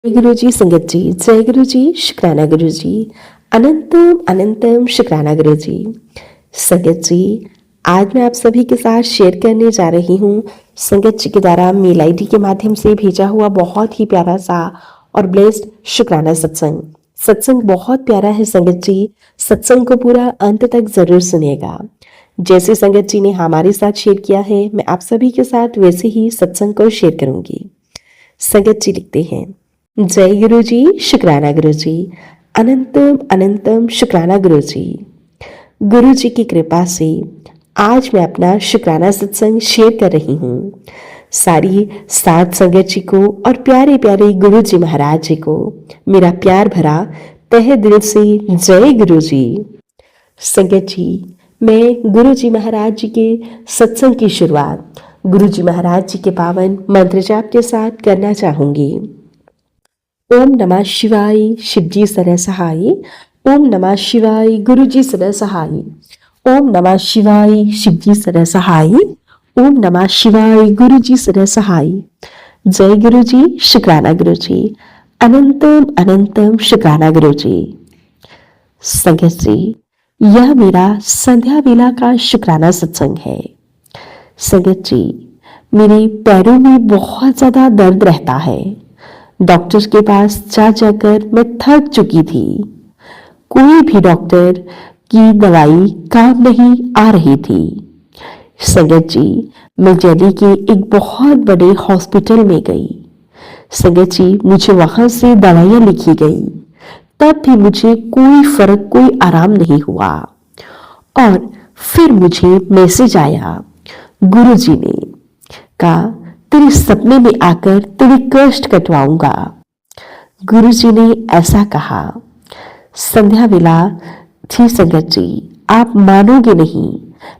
जय गुरु जी संगत जी, जय गुरु जी, शुक्राना गुरु जी, अनंतम अनंतम शुक्राना गुरु जी। संगत जी, आज मैं आप सभी के साथ शेयर करने जा रही हूँ संगत जी के द्वारा मेल आईडी के माध्यम से भेजा हुआ बहुत ही प्यारा सा और ब्लेस्ड शुक्राना सत्संग। सत्संग बहुत प्यारा है संगत जी, सत्संग को पूरा अंत तक जरूर सुनिएगा। जैसे संगत जी ने हमारे साथ शेयर किया है, मैं आप सभी के साथ वैसे ही सत्संग को शेयर करूंगी। संगत जी लिखते हैं, जय गुरु जी, शुक्राना गुरु जी, अनंतम अनंतम शुक्राना गुरु जी। गुरु जी की कृपा से आज मैं अपना शुक्राना सत्संग शेयर कर रही हूँ। सारी सात संगत जी को और प्यारे प्यारे गुरु जी महाराज जी को मेरा प्यार भरा तहे दिल से जय गुरु जी। संगत जी, मैं गुरु जी महाराज जी के सत्संग की शुरुआत गुरु जी महाराज जी के पावन मंत्र जाप के साथ करना चाहूंगी। ओम नमः शिवाय, शिवजी सदा सहाय। ओम नमः शिवाय, गुरु जी सदा सहाय। ओम नमः शिवाय, शिवजी सदा सहाय। ओम नमः शिवाय, गुरु जी सदा सहाय। जय गुरु जी, शुक्राना गुरु जी, अनंतम अनंतम शुक्राना गुरु जी। संगत जी, यह मेरा संध्या वेला का शुक्राना सत्संग है। संगत जी, मेरे पैरों में बहुत ज्यादा दर्द रहता है। डॉक्टर के पास जा जाकर मैं थक चुकी थी। कोई भी डॉक्टर की दवाई काम नहीं आ रही थी। संगत जी, मैं दिल्ली के एक बहुत बड़े हॉस्पिटल में गई। संगत जी, मुझे वहां से दवाइयां लिखी गई, तब भी मुझे कोई फर्क, कोई आराम नहीं हुआ। और फिर मुझे मैसेज आया, गुरु जी ने कहा तेरे सपने में आकर तेरे कष्ट कटवाऊंगा। गुरु जी ने ऐसा कहा। संध्या वेला थी संगत जी, आप मानोगे नहीं,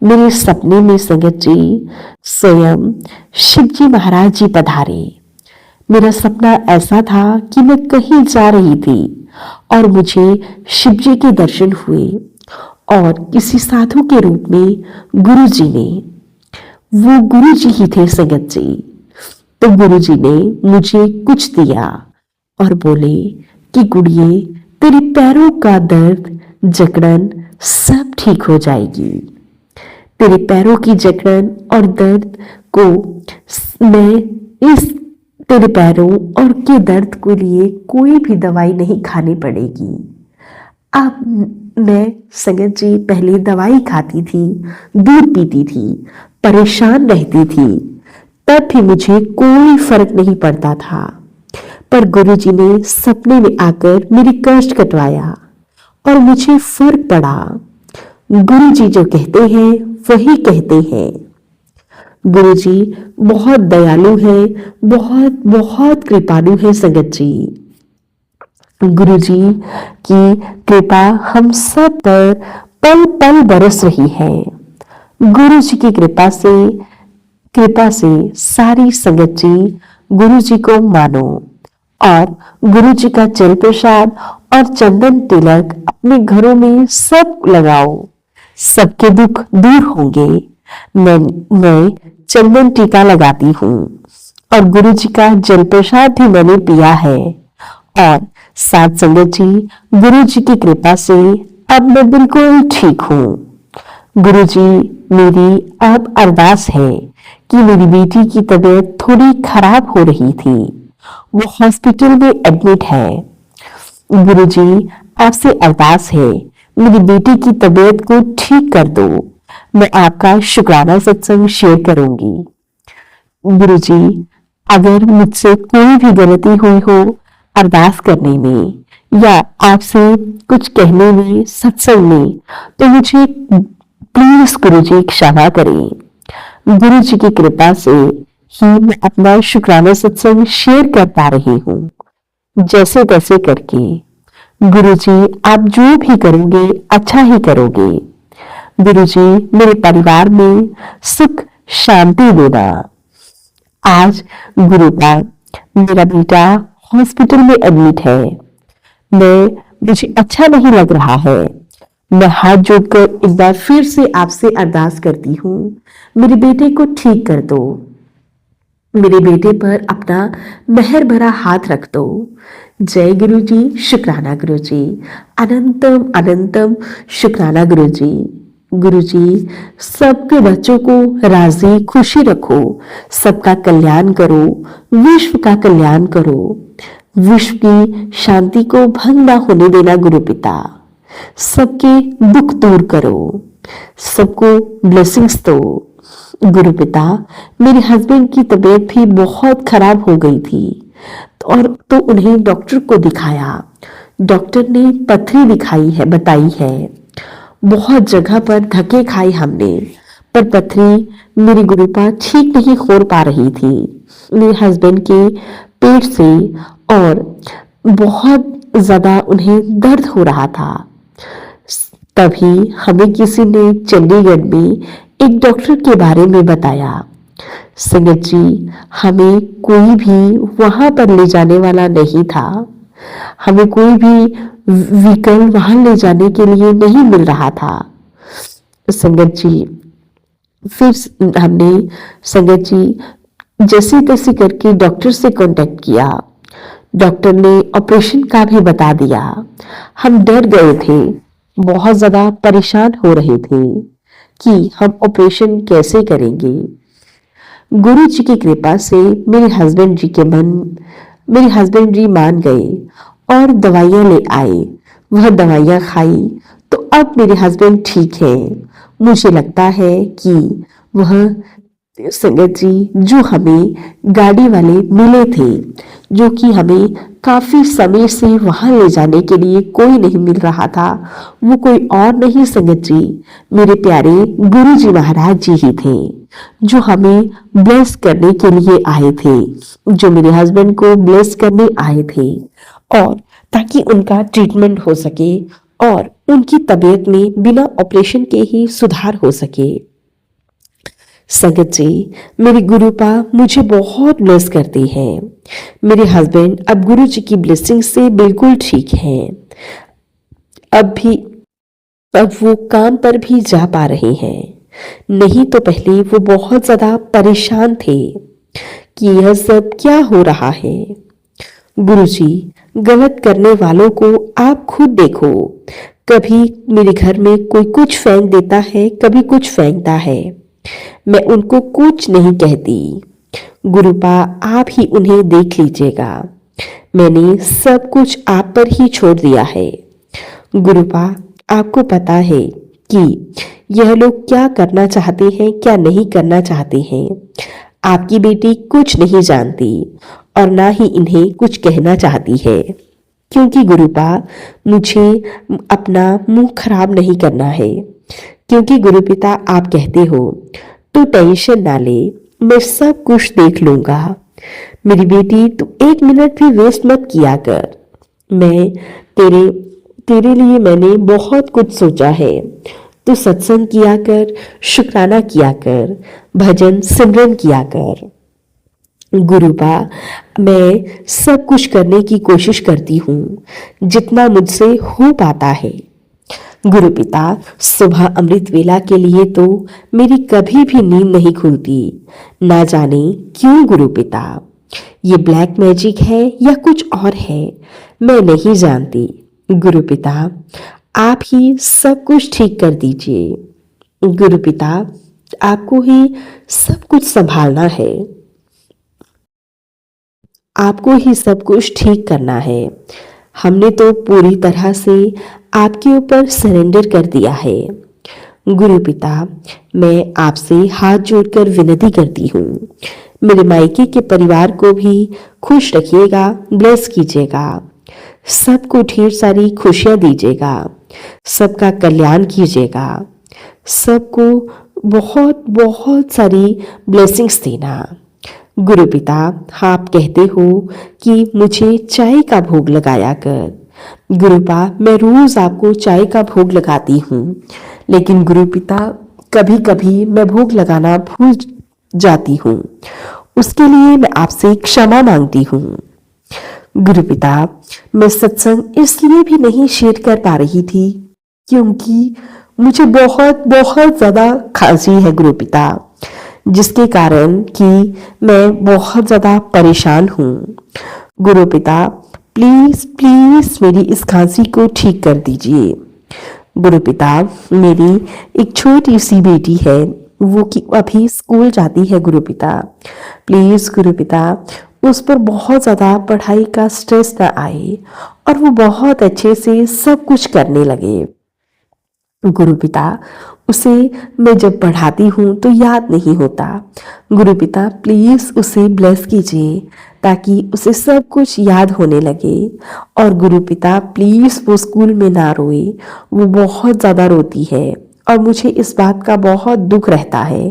मेरे सपने में संगत जी स्वयं शिवजी महाराज जी पधारे। मेरा सपना ऐसा था कि मैं कहीं जा रही थी और मुझे शिवजी के दर्शन हुए और किसी साधु के रूप में गुरु जी ने, वो गुरु जी ही थे संगत जी। तो गुरु जी ने मुझे कुछ दिया और बोले कि गुड़िये, तेरे पैरों का दर्द, जकड़न सब ठीक हो जाएगी। तेरे पैरों की जकड़न और दर्द को मैं इस तेरे पैरों और के दर्द के लिए कोई भी दवाई नहीं खानी पड़ेगी। अब मैं संगत जी पहले दवाई खाती थी, दूध पीती थी, परेशान रहती थी, तब भी मुझे कोई फर्क नहीं पड़ता था। पर गुरुजी ने सपने में आकर मेरी कष्ट कटवाया और मुझे फर्क पड़ा। गुरुजी जो कहते हैं वही कहते हैं। गुरुजी बहुत दयालु है, बहुत बहुत कृपालु है संगत जी। गुरुजी की कृपा हम सब पर पल पल बरस रही है। गुरुजी की कृपा से सारी संगत जी गुरु जी को मानो और गुरु जी का जल प्रसाद और चंदन तिलक अपने घरों में सब लगाओ, सबके दुख दूर होंगे। मैं चंदन टीका लगाती हूँ और गुरु जी का जल प्रसाद भी मैंने पिया है। और साथ संगत जी, गुरु जी की कृपा से अब मैं बिल्कुल ठीक हूँ। गुरु जी, मेरी अब अरदास है कि मेरी बेटी की तबीयत थोड़ी खराब हो रही थी, वो हॉस्पिटल में एडमिट है। गुरुजी, आपसे अरदास है मेरी बेटी की तबीयत को ठीक कर दो। मैं आपका शुक्राना सत्संग शेयर करूंगी। गुरुजी, अगर मुझसे कोई भी गलती हुई हो अरदास करने में या आपसे कुछ कहने में, सत्संग में, तो मुझे प्लीज गुरुजी क्षमा करें। गुरु जी की कृपा से ही मैं अपना शुक्राना सत्संग शेयर कर पा रही हूँ। जैसे तैसे करके गुरु जी, आप जो भी करोगे अच्छा ही करोगे। गुरु जी, मेरे परिवार में सुख शांति देना। आज गुरु का मेरा बेटा हॉस्पिटल में एडमिट है। मुझे अच्छा नहीं लग रहा है। मैं हाथ जोड़कर एक बार फिर से आपसे अरदास करती हूँ, मेरे बेटे को ठीक कर दो। मेरे बेटे पर अपना मेहर भरा हाथ रख दो। जय गुरु जी, शुक्राना गुरु जी, अनंतम अनंतम शुक्राना गुरु जी। गुरु जी, सबके बच्चों को राजी खुशी रखो, सबका कल्याण करो, विश्व का कल्याण करो, विश्व की शांति को भंग ना होने देना गुरु पिता। सबके दुख दूर करो, सबको ब्लेसिंग्स दो गुरु पिता। मेरे हस्बैंड की तबीयत भी बहुत खराब हो गई थी और तो उन्हें डॉक्टर को दिखाया। डॉक्टर ने पथरी दिखाई है, बताई है। बहुत जगह पर धक्के खाए हमने, पर पथरी मेरी गुरुपा ठीक नहीं हो पा रही थी मेरे हस्बैंड के पेट से, और बहुत ज्यादा उन्हें दर्द हो रहा था। तभी हमें किसी ने चंडीगढ़ में एक डॉक्टर के बारे में बताया। संगत जी, हमें कोई भी वहां पर ले जाने वाला नहीं था, हमें कोई भी व्हीकल वहां ले जाने के लिए नहीं मिल रहा था। संगत जी, फिर हमने संगत जी जैसे तैसे करके डॉक्टर से कांटेक्ट किया। डॉक्टर ने ऑपरेशन का भी बता दिया। हम डर गए थे, बहुत ज्यादा परेशान हो रहे थे कि हम ऑपरेशन कैसे करेंगे। गुरु जी की कृपा से मेरे हस्बैंड जी मान गए और दवाइयां ले आए। वह दवाइयां खाई तो अब मेरे हस्बैंड ठीक है। मुझे लगता है कि वह संगत जी जो हमें गाड़ी वाले मिले थे, जो कि हमें काफी समय से वहां ले जाने के लिए कोई नहीं मिल रहा था, वो कोई और नहीं संगत जी, मेरे प्यारे गुरु जी महाराज जी ही थे, जो हमें ब्लेस करने के लिए आए थे, जो मेरे हस्बैंड को ब्लेस करने आए थे, और ताकि उनका ट्रीटमेंट हो सके और उनकी तबीयत में बिना ऑपरेशन के ही सुधार हो सके। संगत जी, मेरी गुरुपा मुझे बहुत ब्लेस करती हैं। मेरे हस्बैंड अब गुरु जी की ब्लेसिंग से बिल्कुल ठीक हैं। अब वो काम पर भी जा पा रहे हैं। नहीं तो पहले वो बहुत ज्यादा परेशान थे कि यह सब क्या हो रहा है। गुरु जी, गलत करने वालों को आप खुद देखो। कभी मेरे घर में कोई कुछ फेंक देता है, कभी कुछ फेंकता है, मैं उनको कुछ नहीं कहती। गुरुपा, आप ही उन्हें देख लीजिएगा। मैंने सब कुछ आप पर ही छोड़ दिया है। गुरुपा, आपको पता है कि यह लोग क्या करना चाहते हैं, क्या नहीं करना चाहते हैं। आपकी बेटी कुछ नहीं जानती और ना ही इन्हें कुछ कहना चाहती है, क्योंकि गुरुपा मुझे अपना मुंह खराब नहीं करना है। क्योंकि गुरुपिता आप कहते हो तू टेंशन ना ले, मैं सब कुछ देख लूंगा। मेरी बेटी, तू एक मिनट भी वेस्ट मत किया कर। मैं तेरे लिए मैंने बहुत कुछ सोचा है। तू सत्संग किया कर, शुक्राना किया कर, भजन सिमरन किया कर। गुरुपा, मैं सब कुछ करने की कोशिश करती हूँ, जितना मुझसे हो पाता है। गुरुपिता, सुबह अमृत वेला के लिए तो मेरी कभी भी नींद नहीं खुलती, ना जाने क्यों गुरुपिता। ये ब्लैक मैजिक है या कुछ और है, मैं नहीं जानती। गुरुपिता, आप ही सब कुछ ठीक कर दीजिए। गुरुपिता, आपको ही सब कुछ संभालना है, आपको ही सब कुछ ठीक करना है। हमने तो पूरी तरह से आपके ऊपर सरेंडर कर दिया है। गुरुपिता, मैं आपसे हाथ जोड़कर विनती करती हूँ, मेरे मायके के परिवार को भी खुश रखिएगा, ब्लेस कीजिएगा, सबको ढेर सारी खुशियाँ दीजिएगा, सबका कल्याण कीजिएगा, सबको बहुत बहुत सारी ब्लेसिंग्स देना। गुरुपिता, आप कहते हो कि मुझे चाय का भोग लगाया कर। गुरुपा, मैं रोज आपको चाय का भोग लगाती हूँ, लेकिन गुरुपिता कभी कभी मैं भोग लगाना भूल जाती हूँ, उसके लिए मैं आपसे क्षमा मांगती हूँ। गुरुपिता, मैं सत्संग इसलिए भी नहीं शेयर कर पा रही थी क्योंकि मुझे बहुत बहुत ज्यादा खांसी है गुरुपिता, जिसके कारण कि मैं बहुत ज़्यादा परेशान हूँ। गुरु पिता प्लीज़ प्लीज़ मेरी इस खांसी को ठीक कर दीजिए। गुरु पिता मेरी एक छोटी सी बेटी है, वो कि अभी स्कूल जाती है। गुरु पिता प्लीज़ गुरु पिता उस पर बहुत ज़्यादा पढ़ाई का स्ट्रेस ना आए और वो बहुत अच्छे से सब कुछ करने लगे। गुरु पिता उसे मैं जब पढ़ाती हूँ तो याद नहीं होता। गुरु पिता प्लीज़ उसे ब्लेस कीजिए ताकि उसे सब कुछ याद होने लगे। और गुरु पिता प्लीज़ वो स्कूल में ना रोए, वो बहुत ज़्यादा रोती है और मुझे इस बात का बहुत दुख रहता है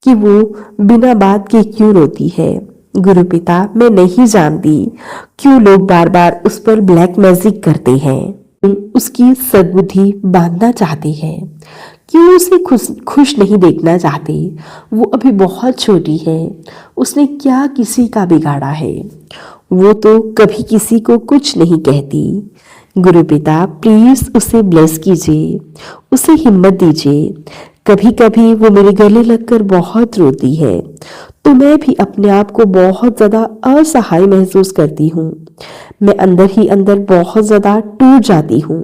कि वो बिना बात के क्यों रोती है। गुरु पिता मैं नहीं जानती क्यों लोग बार बार उस पर ब्लैक मैजिक करते हैं, उसकी सद्बुद्धि बांधना चाहते हैं, क्यों उसे खुश नहीं देखना चाहते। वो अभी बहुत छोटी है, उसने क्या किसी का बिगाड़ा है, वो तो कभी किसी को कुछ नहीं कहती। गुरु पिता प्लीज उसे ब्लेस कीजिए, उसे हिम्मत दीजिए। कभी कभी वो मेरे गले लगकर बहुत रोती है तो मैं भी अपने आप को बहुत ज़्यादा असहाय महसूस करती हूँ। मैं अंदर ही अंदर बहुत ज़्यादा टूट जाती हूँ।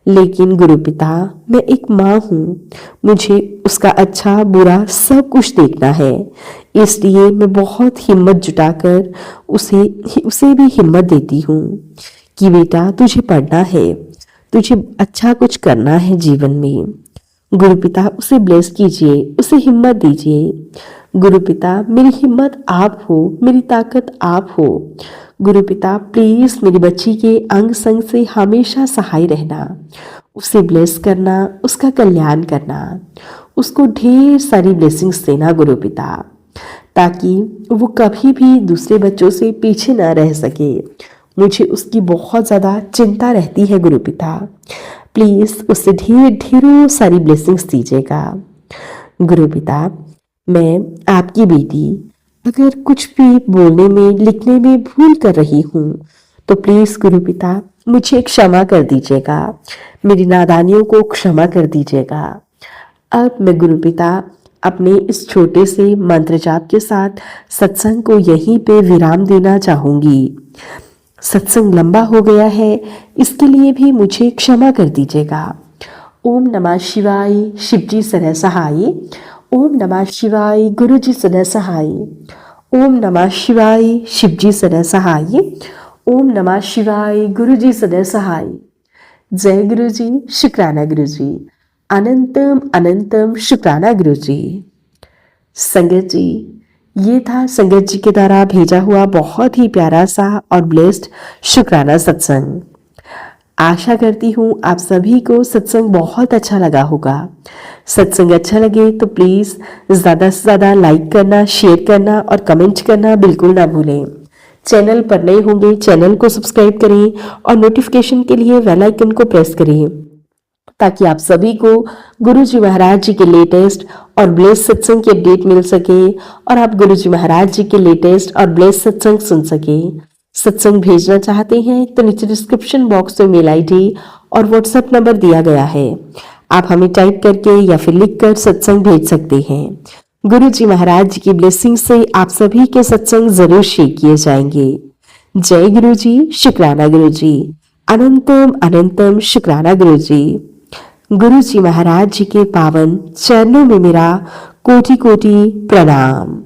लेकिन गुरु पिता मैं एक माँ हूँ, मुझे उसका अच्छा बुरा सब कुछ देखना है, इसलिए मैं बहुत हिम्मत जुटाकर उसे उसे भी हिम्मत देती हूँ कि बेटा तुझे पढ़ना है, तुझे अच्छा कुछ करना है जीवन में। गुरु पिता उसे ब्लेस कीजिए, उसे हिम्मत दीजिए। गुरु पिता मेरी हिम्मत आप हो, मेरी ताकत आप हो। गुरु पिता प्लीज मेरी बच्ची के अंग संग से हमेशा सहाय रहना, उसे ब्लेस करना, उसका कल्याण करना, उसको ढेर सारी ब्लेसिंग्स देना गुरु पिता, ताकि वो कभी भी दूसरे बच्चों से पीछे ना रह सके। मुझे उसकी बहुत ज़्यादा चिंता रहती है गुरु पिता, प्लीज़ उससे ढेरों सारी ब्लेसिंग्स दीजिएगा। गुरु पिता मैं आपकी बेटी अगर कुछ भी बोलने में लिखने में भूल कर रही हूँ तो प्लीज़ गुरु पिता मुझे क्षमा कर दीजिएगा, मेरी नादानियों को क्षमा कर दीजिएगा। अब मैं गुरु पिता अपने इस छोटे से मंत्र जाप के साथ सत्संग को यहीं पे विराम देना चाहूँगी। सत्संग लंबा हो गया है, इसके लिए भी मुझे क्षमा कर दीजिएगा। ओम नमः शिवाय, शिवजी सदा सहाय। ओम नमः शिवाय, गुरुजी सदा सहाय। ओम नमः शिवाय, शिवजी सदा सहाय। ओम नमः शिवाय, गुरुजी सदा सहाय। जय गुरुजी, शुक्राना गुरुजी, अनंतम अनंतम शुक्राना गुरुजी। संगत जी, ये था संगत जी के द्वारा भेजा हुआ बहुत ही प्यारा सा और ब्लेस्ड शुक्राना सत्संग। आशा करती हूँ आप सभी को सत्संग बहुत अच्छा लगा होगा। सत्संग अच्छा लगे तो प्लीज़ ज़्यादा से ज़्यादा लाइक करना, शेयर करना और कमेंट करना बिल्कुल ना भूलें। चैनल पर नए होंगे चैनल को सब्सक्राइब करें और नोटिफिकेशन के लिए बेल आइकन को प्रेस करें ताकि आप सभी को गुरु जी महाराज जी के लेटेस्ट और ब्लेस सत्संग की अपडेट मिल सके और आप गुरु जी महाराज जी के लेटेस्ट और ब्लेस सत्संग सुन सके। सत्संग भेजना चाहते हैं तो नीचे डिस्क्रिप्शन बॉक्स में मेल आईडी और व्हाट्सएप नंबर दिया गया है, आप हमें टाइप करके या फिर लिखकर सत्संग भेज सकते हैं। गुरु जी महाराज जी की ब्लेसिंग से आप सभी के सत्संग जरूर शेयर किए जाएंगे। जय गुरु जी, शुक्राना गुरु जी, अनंतम अनंतम शुक्राना गुरु जी। गुरु जी महाराज जी के पावन चरणों में मेरा कोटि कोटि प्रणाम।